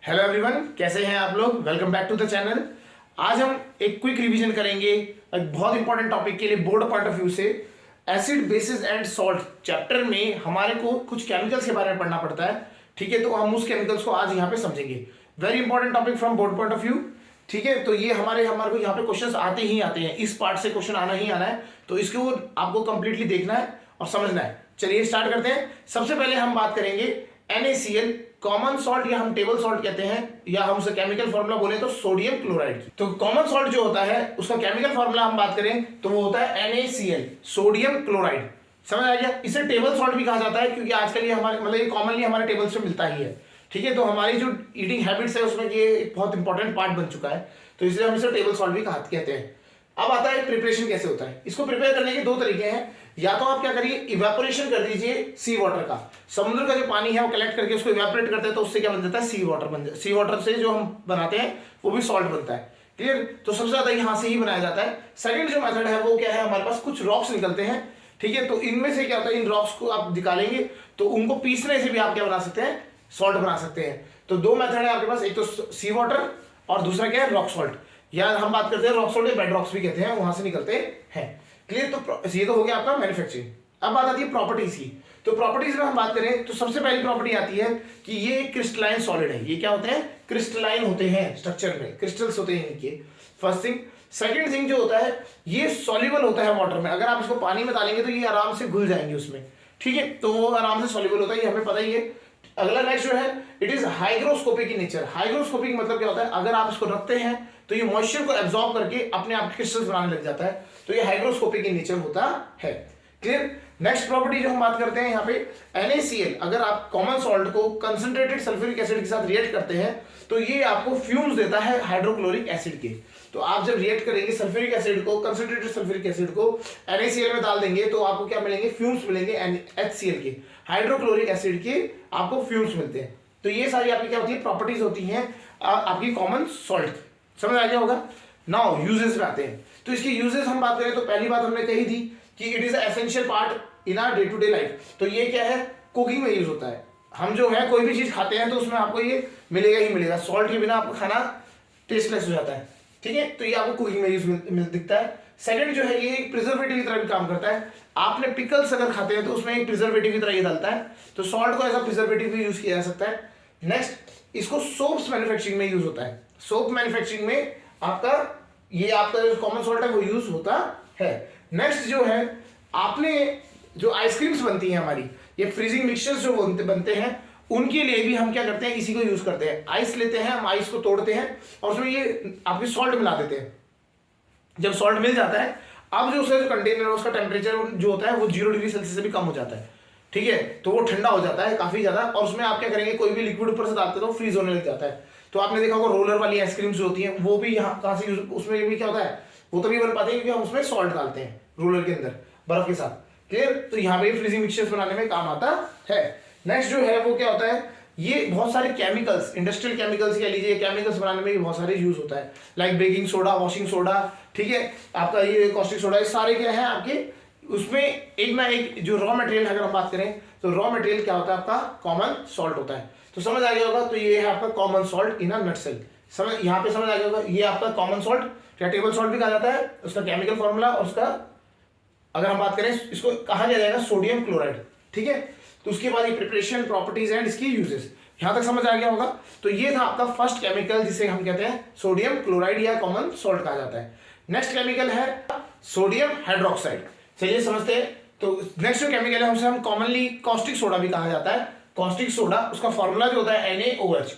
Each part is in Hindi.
हेलो एवरीवन, कैसे हैं आप लोग। Welcome back to the channel. आज हम एक क्विक रिवीजन करेंगे एक बहुत इंपॉर्टेंट टॉपिक के लिए बोर्ड पॉइंट ऑफ व्यू से। Acid basis and salt chapter में हमारे को कुछ केमिकल्स के बारे में पढ़ना पड़ता है। ठीक है, तो हम उस केमिकल्स को आज यहाँ पे समझेंगे। Very important topic from board point of view. ठीक है, तो ये हमारे को यहाँ पे क्वेश्चंस आते ही आते हैं। इस पार्ट से क्वेश्चन आना ही आना है, तो इसको आपको कंप्लीटली देखना है और समझना है। चलिए स्टार्ट करते हैं। सबसे पहले हम बात करेंगे NaCl, कॉमन सॉल्ट या हम टेबल सॉल्ट कहते हैं, या हम उसे केमिकल फॉर्मूला बोले तो सोडियम क्लोराइड की। तो कॉमन सॉल्ट जो होता है उसका केमिकल फॉर्मूला हम बात करें तो वो होता है NaCl, सोडियम क्लोराइड। समझ आ गया। इसे टेबल सॉल्ट भी कहा जाता है क्योंकि आजकल ये हमारे ये कॉमनली हमारे टेबल्स में मिलता ही है। ठीक है, तो हमारी जो ईटिंग हैबिट्स है उसमें ये एक बहुत इंपॉर्टेंट पार्ट बन चुका है, तो इसलिए हम इसे टेबल सॉल्ट भी कहते हैं। अब आता है प्रिपरेशन कैसे होता है। इसको प्रिपेयर करने के दो तरीके हैं। या तो आप क्या करिए, इवेपोरेशन कर दीजिए सी वाटर का। समुद्र का जो पानी है वो कलेक्ट करके उसको इवेपोरेट करते हैं, तो उससे क्या बन जाता है, सी वाटर बन जाता है। सी वाटर से जो हम बनाते हैं वो भी सॉल्ट बनता है। क्लियर। तो सबसे ज्यादा यहां से ही बनाया जाता है। सेकंड जो मेथड है वो क्या है, हमारे पास कुछ रॉक्स निकलते हैं। ठीक है, तो इनमें से क्या होता है, इन रॉक्स को आप निकालेंगे तो उनको पीसने से भी आप क्या बना सकते हैं, सॉल्ट बना सकते हैं। तो दो मेथड है आपके पास, एक तो सी वाटर और दूसरा क्या है, रॉक सॉल्ट। या हम बात करते हैं रॉक सॉल्ट या बेड रॉक्स भी कहते हैं, वहां से निकलते हैं। क्लियर। तो ये तो हो गया आपका मैन्युफैक्चरिंग। अब बात आती है प्रॉपर्टीज की। तो प्रॉपर्टीज में हम बात करें तो सबसे पहली प्रॉपर्टी आती है कि ये क्रिस्टलाइन सॉलिड है। ये क्या होते हैं, क्रिस्टलाइन होते हैं, स्ट्रक्चर में क्रिस्टल्स होते हैं इनके। First thing. सेकंड थिंग जो होता है, ये सॉल्युबल होता है वाटर में। अगर आप इसको पानी में डालेंगे तो ये आराम से घुल जाएंगे उसमें। ठीक है, तो वो आराम से सॉल्युबल होता है, ये हमें पता ही है। अगला नेक्स्ट जो है, it is hygroscopic in nature. Hygroscopic मतलब क्या होता है, अगर आप इसको रखते हैं तो ये मॉइस्चर को एब्जॉर्ब करके अपने आप क्रिस्टल्स बनाने लग जाता है, तो ये हाइग्रोस्कोपिक इन नेचर होता है। क्लियर। नेक्स्ट प्रॉपर्टी जो हम बात करते हैं यहाँ पे NaCl, अगर आप कॉमन सॉल्ट को कंसंट्रेटेड सल्फ्यूरिक एसिड के साथ रिएक्ट करते हैं तो ये आपको फ्यूम्स देता है हाइड्रोक्लोरिक एसिड के। तो आप जब रिएक्ट करेंगे सल्फ्यूरिक एसिड को, कंसंट्रेटेड सल्फ्यूरिक एसिड को NaCl में डाल देंगे तो आपको क्या मिलेंगे, फ्यूम्स मिलेंगे HCl के, हाइड्रोक्लोरिक एसिड के आपको फ्यूम्स मिलते हैं। तो ये सारी आपकी क्या होती है, प्रॉपर्टीज होती हैं आपकी कॉमन सॉल्ट की। समझ आ गया होगा। नाउ यूजेस में आते हैं। तो इसकी यूजेस हम बात करें तो पहली बात हमने कही थी कि it is essential part in our day to day life. तो ये क्या है, कुकिंग में यूज होता है। हम जो है कोई भी चीज खाते हैं तो उसमें आपको ये मिलेगा ही मिलेगा। सॉल्ट के बिना आपका खाना टेस्टलेस हो जाता है। ठीक है, तो ये आपको कुकिंग में यूज दिखता है। सेकंड जो है, ये एक प्रिजर्वेटिव की तरह भी काम करता है। आपने पिकल्स अगर खाते हैं तो उसमें एक प्रिजर्वेटिव की तरह ये डालता है, तो सॉल्ट को एज अ प्रिजर्वेटिव भी यूज किया जा सकता है। नेक्स्ट, इसको सोप्स मैन्युफैक्चरिंग में यूज होता है। सोप मैन्युफैक्चरिंग में आपका ये आपका जो कॉमन सॉल्ट है वो यूज होता है। नेक्स्ट जो है, आपने जो आइसक्रीम्स बनती हैं हमारी, ये फ्रीजिंग मिक्सचर्स जो बनते हैं उनके लिए भी हम क्या करते हैं, इसी को यूज करते हैं। आइस लेते हैं हम, आइस को तोड़ते हैं और उसमें ये आपकी सॉल्ट मिला देते हैं। जब सॉल्ट मिल जाता है, अब जो उसका जो कंटेनर है उसका टेम्परेचर जो होता है वो 0 डिग्री सेल्सियस से भी कम हो जाता है। ठीक है, तो वो ठंडा हो जाता है काफी ज्यादा, और उसमें आप क्या करेंगे, कोई भी लिक्विड ऊपर से डालते तो फ्रीज होने लग जाता है। तो आपने देखा होगा रोलर वाली आइसक्रीम्स जो होती हैं वो भी यहाँ कहाँ से यूज, उसमें भी क्या होता है, वो तभी बन पाते हैं क्योंकि हम उसमें सॉल्ट डालते हैं रोलर के अंदर बर्फ के साथ। क्लियर। तो यहाँ पे फ्रीजिंग मिक्सचर्स बनाने में काम आता है। नेक्स्ट जो है वो क्या होता है, ये बहुत सारे केमिकल्स, इंडस्ट्रियल केमिकल्स कह लीजिए, केमिकल्स बनाने में भी बहुत सारे यूज होता है। Like baking soda, washing soda, ठीक है, आपका ये कॉस्टिक सोडा, ये सारे क्या है आपके, उसमें एक ना एक जो रॉ मटेरियल अगर हम बात करें तो रॉ मटेरियल क्या होता है, आपका कॉमन सॉल्ट होता है। तो समझ आ गया होगा। तो ये है आपका common salt in a nutshell. समझ यहाँ पे समझ आ गया होगा। ये आपका कॉमन सॉल्ट या टेबल सॉल्ट भी कहा जाता है, उसका केमिकल फॉर्मूला और उसका अगर हम बात करें इसको कहा जाएगा सोडियम क्लोराइड। ठीक है, तो उसके बाद ये प्रिपरेशन, प्रॉपर्टीज एंड इसकी यूजेस, यहां तक समझ आ गया होगा। तो ये था आपका फर्स्ट केमिकल जिसे हम कहते हैं सोडियम क्लोराइड या कॉमन सॉल्ट कहा जाता है। नेक्स्ट केमिकल है सोडियम हाइड्रोक्साइड। चलिए समझते हैं। तो नेक्स्ट जो केमिकल है उसे हम कॉमनली कॉस्टिक सोडा भी कहा जाता है। कॉस्टिक सोडा, उसका फॉर्मूला जो होता है NaOH।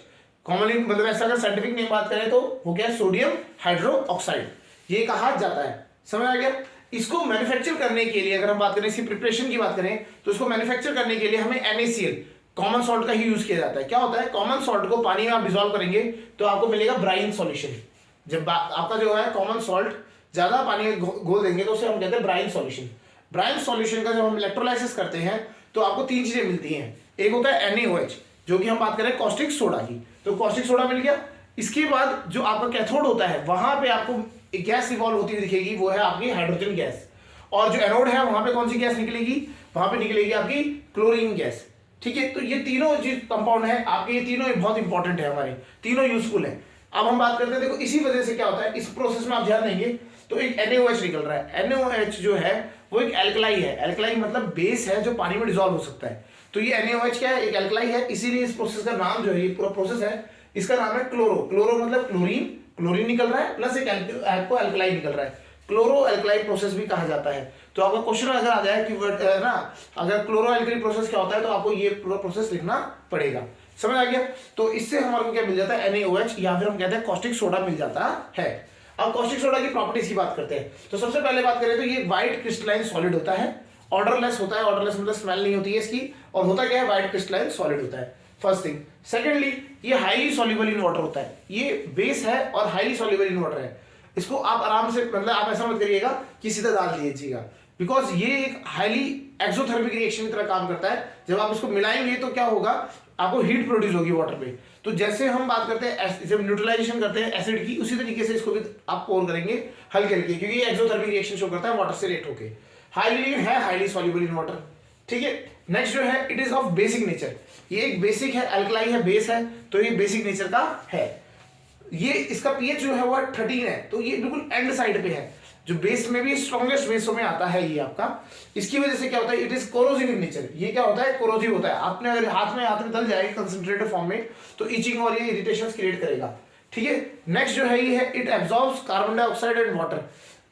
कॉमनली मतलब ऐसा अगर साइंटिफिक नेम बात करें तो वो क्या है, सोडियम हाइड्रोक्साइड ये कहा जाता है। समझ आ गया। इसको मैन्युफैक्चर करने के लिए अगर हम बात करें, इसकी प्रिपरेशन की बात करें तो इसको मैन्युफैक्चर करने के लिए हमें NaCl, कॉमन सॉल्ट का ही यूज किया जाता है। क्या होता है, कॉमन सॉल्ट को पानी में आप डिसॉल्व करेंगे तो आपको मिलेगा ब्राइन सॉल्यूशन। जब आपका जो है कॉमन सॉल्ट ज्यादा पानी में घोल देंगे तो उसे हम कहते हैं ब्राइन सॉल्यूशन। ब्राइन सॉल्यूशन का जब हम इलेक्ट्रोलाइसिस करते हैं तो आपको तीन चीजें मिलती हैं। एक होता है NaOH, जो कि हम बात करें कॉस्टिक सोडा की, तो कॉस्टिक सोडा मिल गया। इसके बाद जो आपका कैथोड होता है वहां पे आपको एक गैस इवॉल्व होती हुई दिखेगी, वो है आपकी हाइड्रोजन गैस। और जो एनोड है वहां पे कौन सी गैस निकलेगी, वहां पे निकलेगी आपकी क्लोरीन गैस। ठीक है, तो ये तीनों जो कंपाउंड है आपके, ये तीनों बहुत इंपॉर्टेंट है, हमारे तीनों यूजफुल है। अब हम बात करते हैं, देखो इसी वजह से क्या होता है, इस प्रोसेस में आप ध्यान देंगे तो एक NaOH निकल रहा है। NaOH जो है वो एक एल्कलाई है। एल्कलाई मतलब बेस है जो पानी में डिजोल्व हो सकता है। तो ये NaOH क्या है, एक एल्कलाई है, इसीलिए इस प्रोसेस का नाम जो है, ये पूरा प्रोसेस है, इसका नाम है क्लोरो। क्लोरो मतलब क्लोरीन, क्लोरीन निकल रहा है प्लस एक आपको एल्कलाई निकल रहा है, क्लोरो एल्कलाई प्रोसेस भी कहा जाता है। तो आपका क्वेश्चन अगर आ जाए कि ना अगर क्लोरो एल्कली प्रोसेस क्या होता है, तो आपको ये पूरा प्रोसेस लिखना पड़ेगा। समझ आ गया? तो इससे हमारे को क्या मिल जाता है, NaOH, या फिर हम कहते हैं कॉस्टिक सोडा मिल जाता है। अब कॉस्टिक सोडा की प्रॉपर्टीज की बात करते हैं। तो सबसे पहले बात करें तो ये व्हाइट क्रिस्टलाइन सॉलिड होता है, ऑर्डरलेस होता है। ऑर्डरलेस मतलब स्मेल नहीं होती है इसकी, और होता क्या है, व्हाइट क्रिस्टलाइन सॉलिड होता है, फर्स्ट थिंग। सेकेंडली ये हाईली सॉल्युबल इन वाटर होता है। ये बेस है और हाईली सॉल्युबल इन वाटर है। इसको आप आराम से, मतलब आप ऐसा मत करिएगा कि सीधा डाल दीजिएगा, बिकॉज ये एक हाईली एक्सोथर्मिक रिएक्शन की तरह काम करता है। जब आप इसको मिलाएंगे तो क्या होगा, आपको हीट प्रोड्यूस होगी वाटर पे। तो जैसे हम बात करते हैं जब न्यूट्रलाइजेशन करते हैं एसिड की, उसी तरीके से इसको भी आप पोर करेंगे हल्के हल्के, क्योंकि ये एक्सोथर्मिक रिएक्शन शो करता है वाटर से रिएक्ट होके। हाईली है, हाईली सॉल्युबल इन वाटर। ठीक है, नेक्स्ट जो है it is of basic nature. ये एक बेसिक है, अल्कलाई है, बेस है, तो ये बेसिक नेचर का है। ये इसका पीएच जो है वो 13 है, तो ये बिल्कुल एंड साइड पे है, जो बेस में भी स्ट्रॉन्गेस्ट बेसों में आता है ये आपका। इसकी वजह से क्या होता है, it is corrosive in nature. ये क्या होता है, कोरोसिव होता है। आपने अगर हाथ में डल जाएगा कंसंट्रेटेड फॉर्म में, तो इचिंग और ये इरिटेशन क्रिएट करेगा। ठीक है, नेक्स्ट जो है ये है, it absorbs carbon dioxide and water.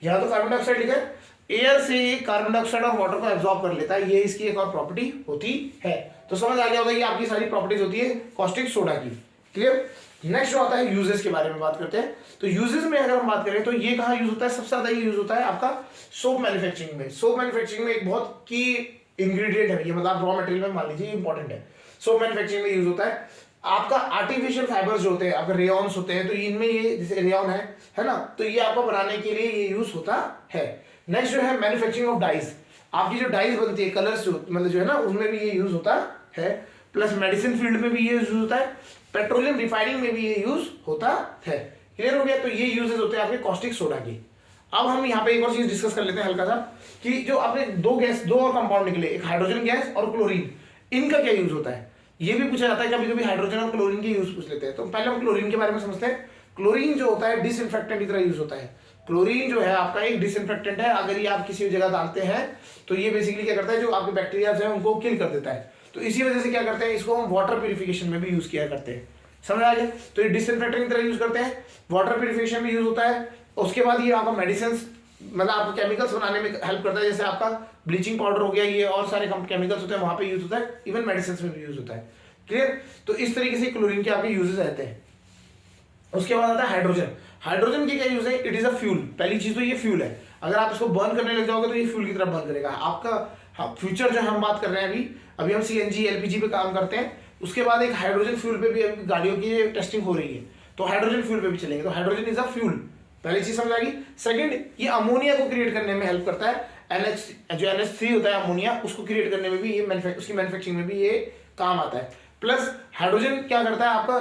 यहाँ तो कार्बन डाइऑक्साइड लिखा है, एयर से ये कार्बन डाइऑक्साइड और वाटर को एब्जॉर्ब कर लेता है, ये इसकी एक और प्रॉपर्टी होती है। तो समझ आ गया होगा, ये आपकी सारी प्रॉपर्टीज होती है कॉस्टिक सोडा की। क्लियर? नेक्स्ट जो आता है यूजेस के बारे में बात करते हैं। तो यूजेस में अगर हम बात करें तो ये कहाँ यूज होता है, सबसे ज्यादा ये यूज होता है आपका सोप मैन्युफैक्चरिंग में। सोप मैन्युफैक्चरिंग में एक बहुत की इंग्रेडिएंट है ये, मतलब रॉ मटेरियल में मान लीजिए इंपॉर्टेंट है। सोप मैन्युफैक्चरिंग में यूज होता है आपका आर्टिफिशियल फाइबर्स जो होते हैं, आपके रेयॉन्स होते हैं, तो इनमें ये जैसे रेयॉन है ना, तो ये आपको बनाने के लिए ये यूज होता है। नेक्स्ट जो है मैन्युफैक्चरिंग ऑफ डाइज। आपकी जो डाइज बनती है, कलर्स जो मतलब जो है ना, उसमें भी ये यूज होता है। प्लस मेडिसिन फील्ड में भी ये यूज होता है, पेट्रोलियम रिफाइनिंग में भी ये यूज होता है। क्लियर हो गया? तो ये यूजेस होते हैं आपके कॉस्टिक सोडा की। अब हम यहाँ पे एक और चीज डिस्कस कर लेते हैं हल्का सा, कि जो आपने दो और कंपाउंड निकले, एक हाइड्रोजन गैस और क्लोरीन, इनका क्या यूज होता है, ये भी पूछा जाता है कभी कभी। हाइड्रोजन और क्लोरीन के यूज पूछ लेते हैं। तो पहले हम क्लोरीन के बारे में समझते हैं। क्लोरीन जो होता है डिसइंफेक्टेंट की तरह यूज होता है। क्लोरीन जो है आपका एक डिसइंफेक्टेंट है। अगर ये आप किसी जगह डालते हैं तो ये बेसिकली क्या करता है, जो आपके बैक्टीरिया है उनको किल कर देता है। तो इसी वजह से क्या करते हैं, इसको हम वाटर प्यूरिफिकेशन में भी यूज किया करते हैं। समझ आ गया? तो ये डिसइंफेक्टेंट की तरह यूज करते हैं, वाटर प्यूरिफिकेशन में यूज होता है। उसके बाद ये आपका मेडिसिन, मतलब आपको केमिकल्स बनाने में हेल्प करता है। जैसे आपका ब्लीचिंग पाउडर हो गया, ये और सारे केमिकल्स होते हैं वहां पे यूज होता है। इवन मेडिसिन में भी यूज होता है। क्लियर? तो इस तरीके से क्लोरीन के आपके यूजेस रहते हैं। उसके बाद आता है हाइड्रोजन। हाइड्रोजन की क्या यूज है, इट इज अ फ्यूल। पहली चीज तो ये फ्यूल है, अगर आप इसको बर्न करने लग जाओगे तो ये फ्यूल की तरह बर्न करेगा आपका। फ्यूचर जो हम बात कर रहे हैं अभी हम CNG LPG पे काम करते हैं। उसके बाद एक हाइड्रोजन फ्यूल पे भी अभी गाड़ियों की टेस्टिंग हो रही है, तो हाइड्रोजन फ्यूल पे भी चलेंगे। तो हाइड्रोजन इज अ फ्यूल, पहली चीज समझ आ गई। सेकंड, ये अमोनिया को क्रिएट करने में हेल्प करता है। जो NH3 होता है अमोनिया, उसको क्रिएट करने में भी ये उसकी मैन्युफैक्चरिंग में भी ये काम आता है। प्लस हाइड्रोजन क्या करता है, आपका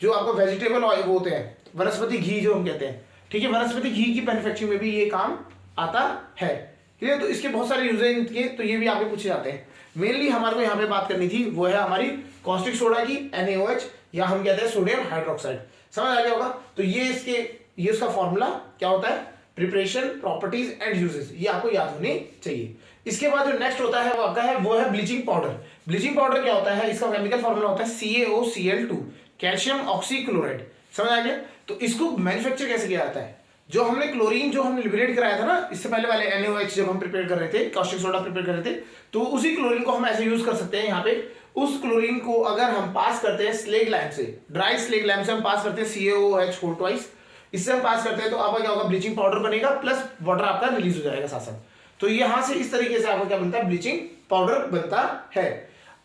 जो आपका वेजिटेबल ऑयल होते हैं, वनस्पति घी जो हम कहते हैं, ठीक है, वनस्पति घी की मैन्युफैक्चरिंग में भी ये काम आता है। ठीक है, तो इसके बहुत सारे यूज हैं इनके, तो ये भी आपके पूछे जाते हैं। मेनली हमारे को यहाँ पे बात करनी थी वो है हमारी कॉस्टिक सोडा की, NaOH, या हम कहते हैं सोडियम हाइड्रोक्साइड। समझ आ गया होगा? तो ये उसका फॉर्मूला क्या होता है, प्रिपरेशन, प्रॉपर्टीज एंड यूजेस, ये आपको याद होने चाहिए। इसके बाद जो नेक्स्ट होता है वो आपका है, वो है ब्लीचिंग पाउडर। ब्लीचिंग पाउडर क्या होता है, इसका केमिकल फॉर्मूला होता है CaOCl2, कैल्शियम ऑक्सीक्लोराइड। समझ आ गया? तो इसको मैन्युफैक्चर कैसे किया जाता है, जो हमने क्लोरीन जो हमने लिबरेट कराया था ना इससे पहले वाले NaOH जब हम प्रिपेयर कर रहे थे, कॉस्टिक सोडा प्रिपेयर कर रहे थे, तो उसी क्लोरीन को हम ऐसे यूज कर सकते हैं। यहाँ पे उस क्लोरीन को अगर हम पास करते हैं स्लेग लैम्प से, ड्राई स्लेग लैम्प से हम पास करते हैं CaOH होल ट्वाइस, इससे हम पास करते हैं तो आपका क्या होगा, ब्लीचिंग पाउडर बनेगा, प्लस वाटर आपका रिलीज हो जाएगा साथ साथ। तो यहाँ से इस तरीके से आपका क्या बनता है, ब्लीचिंग पाउडर बनता है।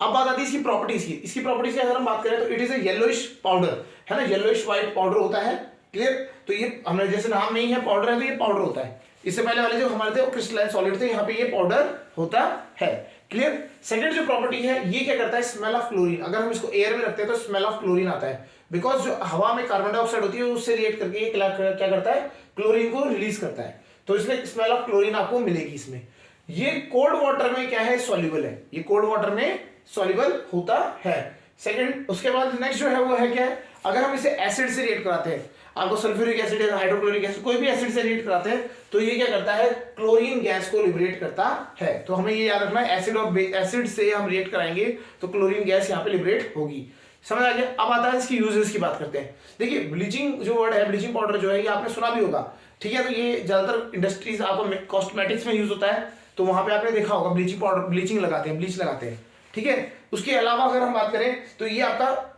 अब बात आती है इसकी प्रॉपर्टीज की। इसकी प्रॉपर्टीज की अगर हम बात करें तो it is a yellowish powder, है ना, येलोइश व्हाइट पाउडर होता है। क्लियर? तो ये हमने जैसे नाम नहीं है पाउडर है, तो ये पाउडर होता है। इससे पहले वाले जो हमारे थे वो क्रिस्टलाइन सॉलिड थे, यहाँ पे ये पाउडर होता है। क्लियर? सेकंड जो प्रॉपर्टी है, ये क्या करता है, स्मेल ऑफ क्लोरीन। अगर हम इसको एयर में रखते हैं तो स्मेल ऑफ क्लोरीन आता है, बिकॉज जो हवा में कार्बन डाइऑक्साइड होती है उससे रिएक्ट करके ये क्या करता है, क्लोरीन को रिलीज करता है। तो इसलिए स्मेल ऑफ क्लोरीन आपको मिलेगी इसमें। ये कोल्ड वाटर में क्या है, सॉल्युबल है। ये कोल्ड वाटर में सॉल्युबल होता है। सेकंड, उसके बाद नेक्स्ट जो है वो है क्या है, अगर हम इसे एसिड से रिएक्ट कराते हैं, आपको सल्फ्यूरिक एसिड या हाइड्रोक्लोरिक एसिड कोई भी एसिड से रिएक्ट कराते हैं, तो ये क्या करता है, क्लोरीन गैस को लिबरेट करता है। तो हमें ये याद रखना है, एसिड और एसिड से हम रिएक्ट कराएंगे तो क्लोरीन गैस यहाँ पे लिबरेट होगी। समझ आ गया। अब आता है इसकी यूजेस की बात करते हैं। देखिए ब्लीचिंग जो वर्ड है, ब्लीचिंग पाउडर जो है, ये आपने सुना भी होगा, ठीक है। तो ये ज्यादातर इंडस्ट्रीज, आपको कॉस्मेटिक्स में यूज होता है, तो वहां पे आपने देखा होगा ब्लीचिंग पाउडर, ब्लीचिंग लगाते हैं, ब्लीच लगाते हैं, ठीक है। उसके अलावा अगर हम बात करें तो ये आपका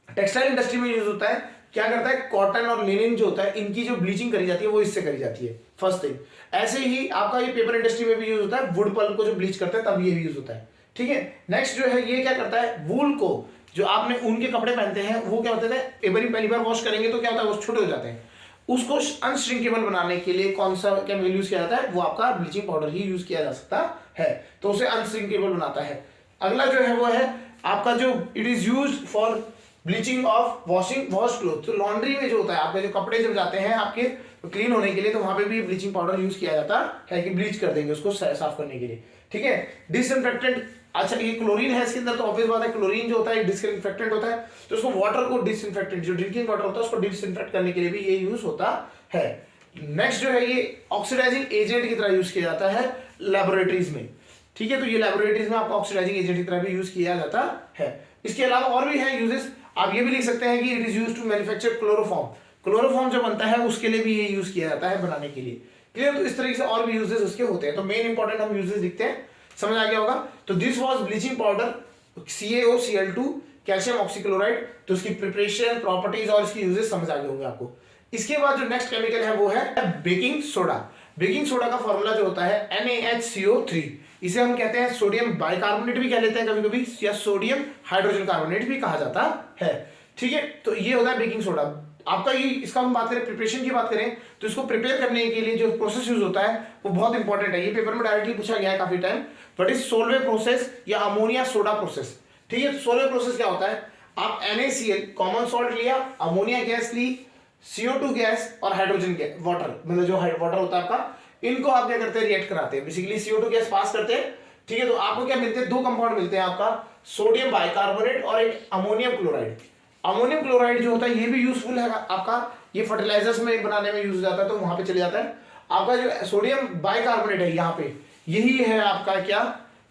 टेक्सटाइल इंडस्ट्री में यूज होता है। क्या करता है, कॉटन और लिनिन जो होता है, इनकी जो ब्लीचिंग करी जाती है वो इससे करी जाती है, फर्स्ट थिंग। ऐसे ही आपका ये पेपर इंडस्ट्री में भी यूज होता है, वुड पल्प को जो ब्लीच करते हैं तब ये भी यूज होता है, ठीक है। नेक्स्ट जो है ये क्या करता है, वूल को, जो आपने ऊन के कपड़े पहनते हैं वो क्या होते हैं, पहली बार वॉश करेंगे तो क्या होता है, वो छोटे हो जाते हैं। उसको अनश्रिंकेबल बनाने के लिए कौन सा केमिकल यूज किया जाता है, वो आपका ब्लीचिंग पाउडर ही यूज किया जा सकता है, तो उसे अनश्रिंकेबल बनाता है। अगला जो है वो है आपका जो it is used for bleaching of washing wash cloth. तो लॉन्ड्री में जो होता है, आपके जो कपड़े जब जाते हैं आपके क्लीन होने के लिए, तो वहां पे भी ब्लीचिंग पाउडर यूज किया जाता है कि ब्लीच कर देंगे उसको साफ करने के लिए, ठीक है। डिसइंफेक्टेंट, अच्छा ये क्लोरीन है इसके अंदर, तो ऑब्वियस बात है क्लोरीन जो होता है डिसइंफेक्टेंट होता है, तो उसको वाटर को डिसइंफेक्टेंट, जो ड्रिंकिंग वाटर होता है उसको डिसइंफेक्ट करने के लिए भी ये यूज होता है। नेक्स्ट जो है ये ऑक्सीडाइजिंग एजेंट की तरह यूज किया जाता है लेबोरेटरीज में, ठीक है। तो ये लेबोरेटरीज में आपको ऑक्सीडाइजिंग एजेंट की तरह भी यूज किया जाता है। इसके अलावा और भी है यूजेस, आप ये भी लिख सकते हैं कि it is used to manufacture chloroform. Chloroform जो बनता है उसके लिए भी ये यूज किया जाता है बनाने के लिए, क्लियर। तो इस तरीके से और भी यूजेस उसके होते हैं। तो मेन इंपॉर्टेंट हम यूजेस लिखते हैं, समझ आ गया होगा। तो this was bleaching powder CaOCl2 calcium oxychloride. तो इसकी प्रिपरेशन, प्रॉपर्टीज और इसकी यूजेस समझ आ गए होंगे आपको। इसके बाद जो नेक्स्ट केमिकल है वो है बेकिंग सोडा। बेकिंग सोडा का फॉर्मूला जो होता है NaHCO3, इसे हम कहते हैं सोडियम बाइकार्बोनेट भी कह लेते हैं कभी कभी, या सोडियम हाइड्रोजन कार्बोनेट भी कहा जाता है, ठीक है। तो ये होता है बेकिंग सोडा आपका। ये इसका हम बात करें, प्रिपरेशन की बात करें, तो इसको प्रिपेयर करने के लिए जो प्रोसेस यूज होता है वो बहुत इंपॉर्टेंट है। ये पेपर में डायरेक्टली पूछा गया है काफी टाइम, बट इज सोलवे प्रोसेस या अमोनिया सोडा प्रोसेस, ठीक है। सोलवे प्रोसेस क्या होता है, आप NaCl कॉमन सॉल्ट लिया, अमोनिया गैस ली, CO2 गैस और हाइड्रोजन गैस, वाटर, मतलब जो वाटर होता है आपका, इनको आप क्या करते हैं, रिएक्ट कराते हैं, बेसिकली CO2 गैस पास करते हैं, ठीक है। तो आपको क्या मिलते हैं, दो कंपाउंड मिलते हैं आपका, सोडियम बाइकार्बोनेट और एक अमोनियम क्लोराइड। अमोनियम क्लोराइड जो होता है ये भी यूजफुल है आपका, ये फर्टिलाइजर्स में बनाने में यूज हो जाता है, तो वहां पे चले जाता है। आपका जो सोडियम बाइकार्बोनेट है यहाँ पे, यही है आपका क्या,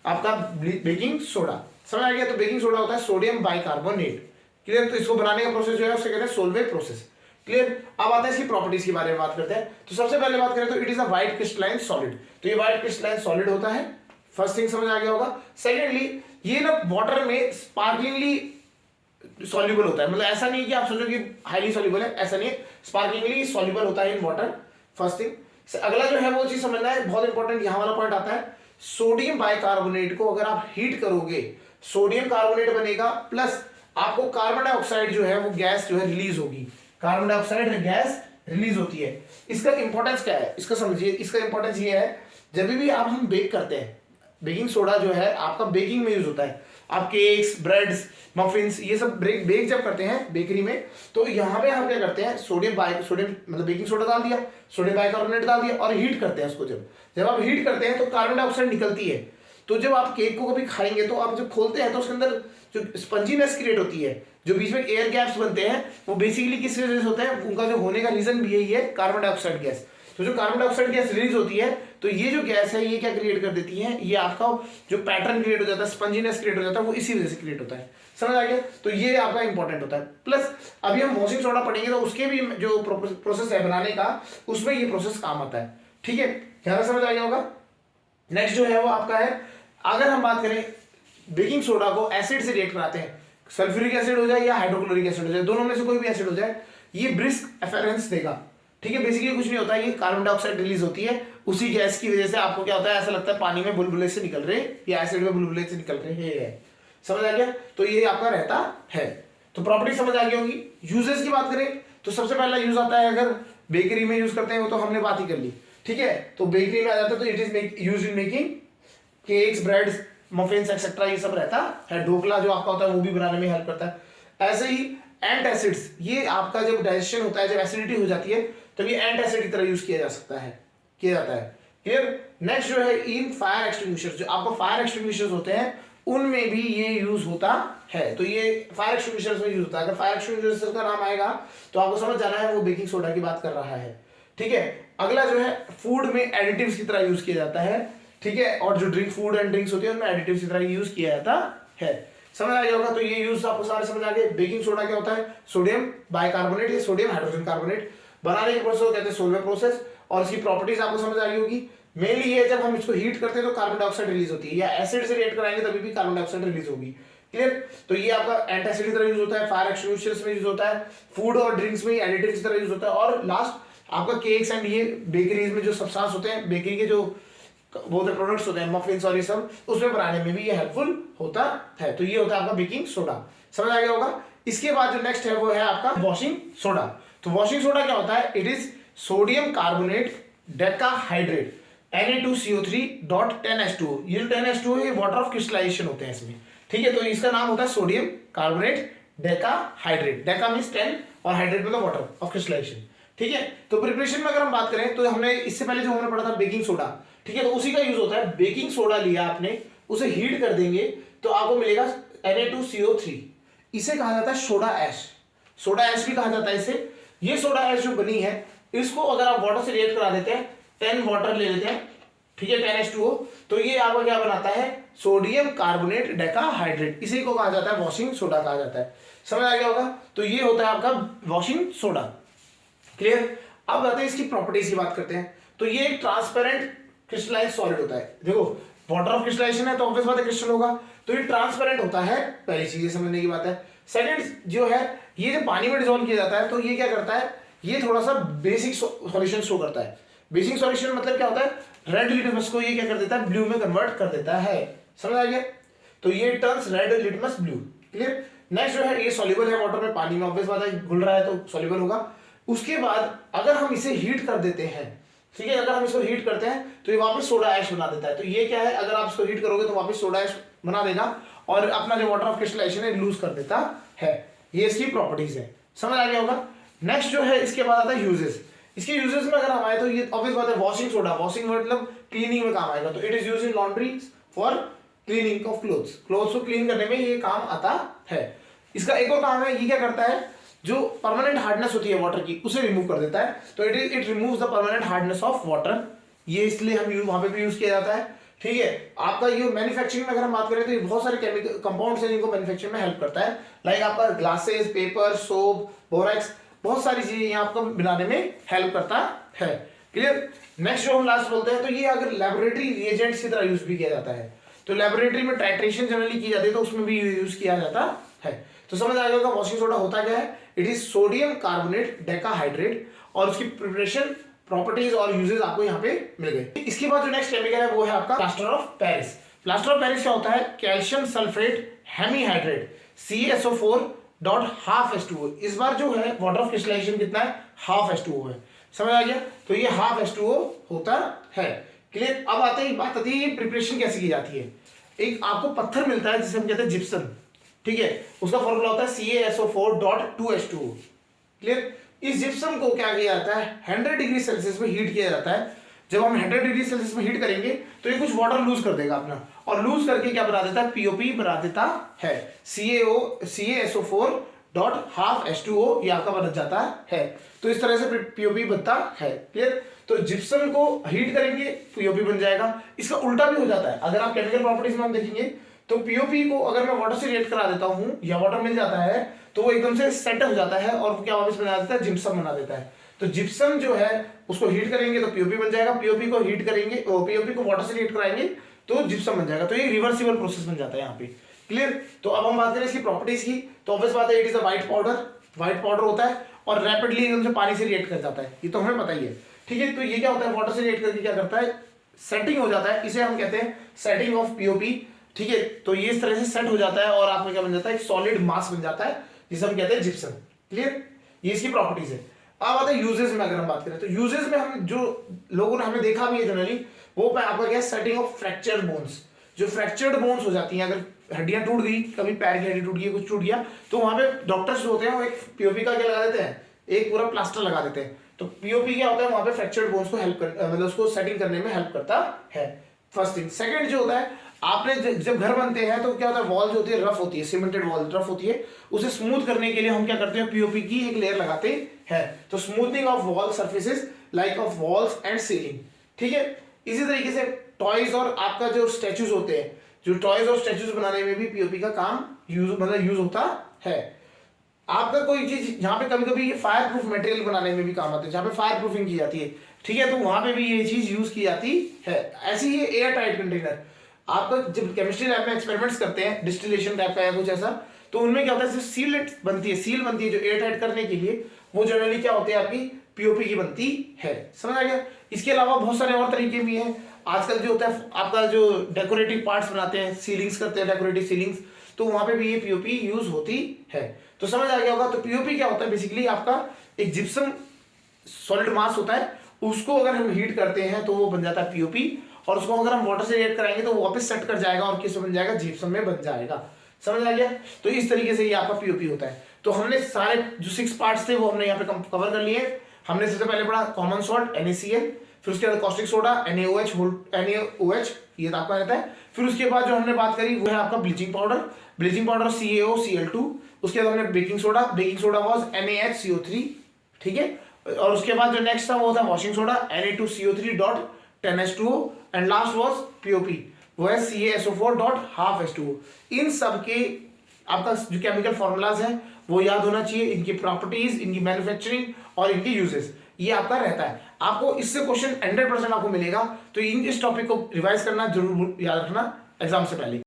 आपका बेकिंग सोडा, समझ आ गया। तो बेकिंग सोडा होता है सोडियम बाइकार्बोनेट, क्लियर। तो इसको बनाने का प्रोसेस जो है उसे कहते हैं सोलवे प्रोसेस, क्लियर। अब आता है इसकी प्रॉपर्टीज के बारे में बात करते हैं। तो सबसे पहले बात करें तो it is a white crystalline solid. तो ये व्हाइट क्रिस्टलाइन सॉलिड होता है, फर्स्ट थिंग समझ आ गया होगा। सेकेंडली ये ना वाटर में स्पार्कलिंगली सॉल्युबल होता है, मतलब ऐसा नहीं कि आप सोचो कि हाईली सॉल्युबल है, ऐसा नहीं है, स्पार्कलिंगली सॉल्युबल होता है इन वाटर, फर्स्ट थिंग। अगला जो है वो चीज समझना है, बहुत इंपॉर्टेंट यहां वाला पॉइंट आता है, सोडियम बाइकार्बोनेट को अगर आप हीट करोगे, सोडियम कार्बोनेट बनेगा, प्लस आपको कार्बन डाइऑक्साइड जो है वो गैस जो है रिलीज होगी, कार्बन डाइऑक्साइड गैस रिलीज होती है। इसका इंपॉर्टेंस क्या है, इसका समझिए। इसका इंपॉर्टेंस ये है, जब भी आप हम बेक करते हैं, बेकिंग सोडा जो है आपका बेकिंग में यूज होता है, आप केक्स, ब्रेड्स, मफिन्स, ये सब बेक जब करते हैं बेकरी में, तो यहाँ पे हम क्या करते हैं, सोडियम मतलब बेकिंग सोडा डाल दिया, सोडियम बाइकार्बोनेट डाल दिया और हीट करते हैं उसको। जब आप हीट करते हैं तो कार्बन डाइऑक्साइड निकलती है, तो जब आप केक को कभी खाएंगे तो आप जब खोलते हैं तो उसके अंदर जो स्पंजीनेस क्रिएट होती है, जो बीच में एयर गैप्स बनते हैं, वो बेसिकली किस वजह से होते हैं, उनका जो होने का रीजन भी यही है, कार्बन डाइऑक्साइड गैस। तो जो कार्बन डाइऑक्साइड गैस रिलीज होती है, तो ये जो गैस है ये क्या क्रिएट कर देती है, ये आपका जो पैटर्न क्रिएट हो जाता है, स्पंजीनेस क्रिएट हो जाता है, वो इसी वजह से क्रिएट होता है, समझ आ गया। तो ये आपका इंपॉर्टेंट होता है। प्लस अभी हम वॉशिंग सोडा पढ़ेंगे तो उसके भी जो प्रोसेस है बनाने का, उसमें ये प्रोसेस काम आता है, ठीक है, ध्यान समझ आ गया होगा। नेक्स्ट जो है वो आपका है, अगर हम बात करें बेकिंग सोडा को एसिड से रिएक्ट कराते हैं, सल्फ्यूरिक एसिड हो जाए या हाइड्रोक्लोरिक एसिड हो जाए, दोनों में से कोई भी एसिड हो जाए, ये ब्रिस्क एफेरेंस देगा, ठीक है। बेसिकली कुछ नहीं होता है, ये कार्बन डाइऑक्साइड रिलीज होती है, उसी गैस की वजह से आपको क्या होता है, ऐसा लगता है पानी में बुलबुले से निकल रहे या एसिड में बुलबुले से निकल रहे हैं, समझ आ गया। तो ये आपका रहता है। तो प्रॉपर्टी समझ आ गई होगी। यूजेस की बात करें तो सबसे पहला यूज आता है, अगर बेकरी में यूज करते हैं वो तो हमने बात ही कर ली, ठीक है। तो बेकरी में आ जाता है, तो it is use in making cakes, breads, muffins etcetera, ये सब रहता है। ढोकला जो आपका होता है वो भी बनाने में हेल्प करता है। ऐसे ही एंट एसिड्स, ये आपका जब डाइजेशन होता है, जब एसिडिटी हो जाती है, तो ये एंट एसिड की तरह यूज किया जा सकता है, किया जाता है, क्लियर। नेक्स्ट जो है इन फायर एक्सटिंग्विशर्स, जो आपको फायर एक्सटिंग्विशर्स होते हैं उनमें भी ये यूज होता है। तो ये फायर एक्सटिंग्विशर्स में यूज होता है। अगर फायर एक्सटिंग्विशर का नाम आएगा तो आपको समझ जाना है वो बेकिंग सोडा की बात कर रहा है। ठीक है, अगला जो है फूड में एडिटिव्स की तरह यूज किया जाता है। ठीक है, और जो फूड एंड ड्रिंक्स होती है उनमें एडिटिव्स की तरह यूज किया जाता है। समझ आ गया होगा। तो ये यूज आपको सारे समझ आ गए। बेकिंग सोडा क्या होता है? सोडियम बाइकार्बोनेट या सोडियम हाइड्रोजन कार्बोनेट बनाने के प्रोसेस को कहते हैं सोलवेंट प्रोसेस। और इसकी प्रॉपर्टीज आपको समझ आ गई होगी। मेनली ये जब हम इसको हीट करते हैं तो कार्बन डाइऑक्साइड रिलीज होती है, या एसिड से रिएक्ट कराएंगे तभी भी कार्बन डाइऑक्साइड रिलीज होगी। क्लियर? तो ये आपका एंटासिड की तरह यूज होता है, फायर एक्सटिंग्विशर्स में यूज होता है, फूड और ड्रिंक्स में एडिटिव की तरह यूज होता है, और लास्ट आपका केक्स एंड ये बेकरीज में जो सब्सटेंस होते हैं, बेकरी के जो बहुत प्रोडक्ट्स होते हैं, मफिन्स और ये सब, उसमें बनाने में भी ये हेल्पफुल होता है। तो ये होता है आपका बेकिंग सोडा। समझ आ गया होगा। इसके बाद जो नेक्स्ट है वो है आपका वॉशिंग सोडा। तो वॉशिंग सोडा क्या होता है? It is sodium carbonate decahydrate Na2CO3.10H2O। ये जो 10H2O है वाटर ऑफ क्रिस्टलाइजेशन होते हैं इसमें। ठीक है, तो इसका नाम होता है sodium carbonate decahydrate. Deka means 10 और हाइड्रेट मतलब वाटर ऑफ क्रिस्टलाइजेशन। ठीक है, तो प्रिपरेशन में अगर हम बात करें तो हमने इससे पहले जो हमने पढ़ा था बेकिंग सोडा, ठीक है, तो उसी का यूज होता है। बेकिंग सोडा लिया आपने, उसे हीट कर देंगे तो आपको मिलेगा Na2CO3। इसे कहा जाता है सोडा ऐश। सोडा ऐश भी कहा जाता है इसे। ये सोडा ऐश जो बनी है, इसको अगर आप वाटर से रिएक्ट करा देते हैं, 10 वाटर ले लेते हैं, ठीक है, 10H2O, तो ये आपका क्या बनाता है? Sodium carbonate decahydrate. इसी को कहा जाता है वॉशिंग सोडा कहा जाता है। समझ आ गया होगा। तो ये होता है आपका वॉशिंग सोडा। क्लियर? अब आते हैं इसकी प्रॉपर्टीज की बात करते हैं। तो ये एक ट्रांसपेरेंट क्रिस्टलाइन सॉलिड होता है। देखो, वाटर ऑफ क्रिस्टलाइजेशन है तो ऑब्वियस बात है क्रिस्टल होगा। तो ये ट्रांसपेरेंट होता है, पहली चीज समझने की बात है। सेकंड जो है, ये जब पानी में डिसॉल्व किया जाता है तो ये क्या करता है? ये थोड़ा सा बेसिक सॉल्यूशन शो करता है। बेसिक सॉल्यूशन मतलब क्या होता है? रेड लिटमस को ये क्या कर देता है? ब्लू में कन्वर्ट कर देता है। समझ आ गया? तो ये turns red litmus blue. Clear? Next जो है, ये सॉल्युबल है वाटर में, पानी में, ऑब्वियस बात है, घुल रहा है तो सॉल्युबल होगा। उसके बाद अगर हम इसे हीट कर देते हैं, ठीक है, अगर हम इसको हीट करते हैं तो ये वापस सोडा ऐश बना देता है। तो ये क्या है? अगर आप इसको हीट करोगे तो वापस सोडा ऐश बना देगा और अपना जो वाटर ऑफ क्रिस्टलाइजेशन है लूज कर देता है। ये इसकी प्रॉपर्टीज है। समझ आ गया होगा। नेक्स्ट जो है, इसके बाद आता है यूजेस। इसके यूजेस में अगर हम आए तो ये ऑब्वियस बात है वॉशिंग सोडा, वॉशिंग मतलब क्लीनिंग में काम आएगा। तो it is use in laundry for cleaning of clothes. Clothes को क्लीन करने में ये काम आता है। इसका एक और काम है, ये क्या करता है? जो परमानेंट हार्डनेस होती है वाटर की, उसे रिमूव कर देता है। तो it removes the permanent hardness of water. ये इसलिए हम वहां पे भी यूज किया जाता है। ठीक है, आपका ये मैन्युफैक्चरिंग में अगर हम बात करें तो ये बहुत सारे केमिकल कंपाउंड्स हैं जिनको मैन्युफैक्चरिंग में हेल्प करता है। लाइक आपका ग्लासेस, पेपर, सोप, बोरेक्स, बहुत सारी चीजें ये आपको बनाने में हेल्प करता है। क्लियर? नेक्स्ट जो हम लास्ट बोलते हैं, तो ये अगर लैबोरेटरी रिएजेंट्स की तरह यूज भी किया जाता है। तो लैबोरेटरी में टाइट्रेशन जनरली की जाती है तो उसमें भी यूज किया जाता है। तो समझ आ गया वॉशिंग सोडा होता क्या है? It is sodium carbonate decahydrate, और उसकी प्रिपरेशन, प्रॉपर्टीज और यूजेस आपको यहाँ पे मिल गए। इसके बाद जो नेक्स्ट केमिकल है वो है आपका plaster of Paris. Plaster of Paris क्या होता है? Calcium sulphate hemihydrate CaSO4.12H2O। इस बार जो है वाटर ऑफ क्रिस्टलाइजेशन कितना है? 12H2O है। समझ आ गया? तो ये 12H2O होता है। क्लियर? अब बात आती है प्रिपरेशन कैसे की जाती है। एक आपको पत्थर मिलता है जिसे हम कहते हैं जिप्सम। ठीक है, उसका फॉर्मूला होता है CaSO4.2H2O। क्लियर? इस जिप्सम को क्या किया जाता है? 100 डिग्री सेल्सियस में हीट किया जाता है। जब हम 100 डिग्री सेल्सियस में हीट करेंगे तो ये कुछ वाटर लूज कर देगा अपना, और लूज करके क्या बना देता है? POP बना देता है। CaSO4.12H2O ये आपका बन जाता है। तो इस तरह से POP बनता है। क्लियर? तो जिप्सम को हीट करेंगे, POP बन जाएगा। इसका उल्टा भी हो जाता है। अगर आप केमिकल प्रॉपर्टीज में हम देखेंगे तो POP को अगर मैं वाटर से रिएक्ट करा देता हूं या वाटर मिल जाता है तो वो एकदम से सेट हो जाता है और क्या वापस बना देता है? जिप्सम बना देता है। तो जिप्सम जो है उसको हीट करेंगे तो POP बन जाएगा। POP को हीट करेंगे, POP को वाटर से रिएक्ट कराएंगे तो जिप्सम बन जाएगा। तो ये रिवर्सिबल प्रोसेस बन जाता है यहाँ पे। क्लियर? तो अब हम बात करें इसकी प्रॉपर्टीज की, तो ऑब्वियस बात है it is a white powder. White powder होता है और रैपिडली एकदम से पानी से रिएक्ट कर जाता है, ये तो हमें पता ही है। ठीक है, तो ये क्या होता है? वाटर से रिएक्ट करके क्या करता है? सेटिंग हो जाता है। इसे हम कहते हैं सेटिंग ऑफ POP। ठीक है, तो ये इस तरह से सेट हो जाता है और आपको क्या बन जाता है? एक सॉलिड मास बन जाता है जिसे हम कहते हैं जिप्सम। क्लियर? ये इसकी प्रॉपर्टीज है। अब आता है यूजेस में। अगर हम बात करें तो यूजेस में हम जो लोगों ने हमें देखा भी है जनरली, वो आपका क्या है? Setting of fractured bones. जो फ्रैक्चर्ड बोन्स हो जाती हैं, अगर हड्डियां टूट गई, कभी पैर की हड्डी टूट गई, कुछ टूट गया, तो वहां पे डॉक्टर्स जो होते हैं वो एक POP का क्या लगा देते हैं? एक पूरा प्लास्टर लगा देते हैं। तो POP क्या होता है? वहां पे फ्रैक्चर्ड बोन्स को हेल्प कर, मतलब उसको सेटिंग करने में हेल्प करता है। First thing. सेकंड जो होता है, आपने जब घर बनते हैं तो क्या होता है, वॉल जो होती है रफ होती है, सीमेंटेड वॉल रफ होती है, उसे स्मूथ करने के लिए हम क्या करते हैं, पीओपी की एक लेयर लगाते हैं। तो smoothening of wall surfaces like of walls and ceiling, ठीक है। इसी तरीके से टॉयज और आपका जो स्टैचूज होते हैं, जो टॉयज और स्टैचूज बनाने में भी पीओपी का काम यूज होता है। आपका कोई चीज यहाँ पे कभी कभी ये फायर प्रूफ मटेरियल बनाने में भी काम आता है, जहाँ पे फायर प्रूफिंग की जाती है, ठीक है, तो वहां पे भी ये चीज यूज की जाती है। ऐसी ही एयर टाइट कंटेनर, आपका जब केमिस्ट्री लैब में एक्सपेरिमेंट्स करते हैं, डिस्टिलेशन टाइप का या कुछ ऐसा, तो उनमें क्या होता है, सील बनती है, सील बनती है जो एयर टाइट करने के लिए, वो जनरली क्या होती है आपकी पीओपी की बनती है। समझ आ गया। इसके अलावा बहुत सारे और तरीके भी हैं। आजकल जो होता है आपका जो डेकोरेटिव पार्ट्स बनाते हैं, सीलिंग्स करते हैं, डेकोरेटिव सीलिंग्स, तो वहां पे भी ये पीओपी यूज होती है। तो समझ आ गया होगा। तो पीओपी क्या होता है, बेसिकली आपका एक जिप्सम सॉलिड मास होता है, उसको अगर हम हीट करते हैं तो वो बन जाता है पीओपी, और उसको अगर हम वाटर से रिएक्ट कराएंगे तो वो वापस सेट कर जाएगा और किस में बन जाएगा, जिप्सम में बन जाएगा। समझ आ गया। तो इस तरीके से ये आपका पीओपी होता है। तो हमने सारे जो 6 पार्ट्स थे वो हमने यहाँ पे कवर कर लिए। हमने सबसे पहले पढ़ा कॉमन सॉल्ट NaCl, फिर उसके बाद कॉस्टिक सोडा NaOH ये तो आपका रहता है। फिर उसके बाद जो हमने बात करी वो है आपका ब्लीचिंग पाउडर CaOCl2। उसके बाद हमने बेकिंग सोडा वाज NaHCO3, ठीक है। और उसके बाद जो नेक्स्ट था वो था washing soda Na2CO3.10H2O, and last was POP, वो है CaSO4.12H2O। इन सब के आपका जो केमिकल फॉर्मूलाज हैं वो याद होना चाहिए, इनकी प्रॉपर्टीज, इनकी मैन्युफैक्चरिंग और इनके यूजेस, ये आपका रहता है। आपको इससे क्वेश्चन 100% आपको मिलेगा, तो इस टॉपिक को रिवाइज करना जरूर याद रखना एग्जाम से पहले।